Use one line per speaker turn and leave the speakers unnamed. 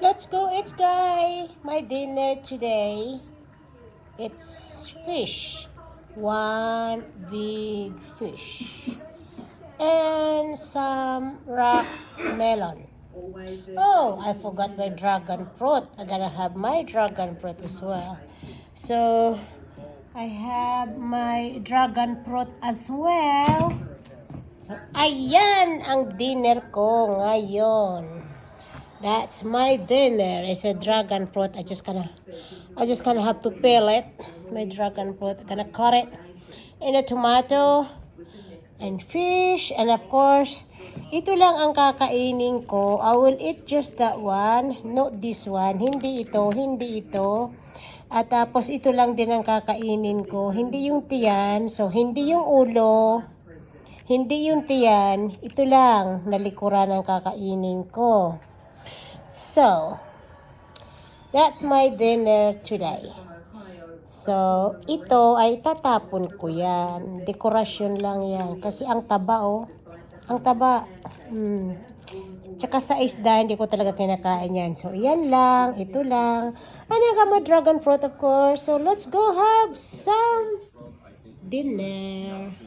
Let's go, it's guy. My dinner today, it's fish. One big fish. And some rock melon. Oh, I forgot my dragon fruit. I gotta have my dragon fruit as well. So, I have my dragon fruit as well. So, ayan ang dinner ko ngayon. That's my dinner. It's a dragon fruit. I just kinda have to peel it. My dragon fruit. I'm gonna cut it. And a tomato and fish, and of course, ito lang ang kakainin ko. I will eat just that one, not this one. Hindi ito. At tapos ito lang din ang kakainin ko. Hindi yung tiyan, so hindi yung ulo. Hindi yung tiyan, ito lang nalikuran ang kakainin ko. So, that's my dinner today. So, ito ay tatapon ko yan. Dekorasyon lang yan. Kasi ang taba, oh. Ang taba. Tsaka sa isda, hindi ko talaga kinakain yan. So, yan lang. Ito lang. And I got my dragon fruit, of course. So, let's go have some dinner.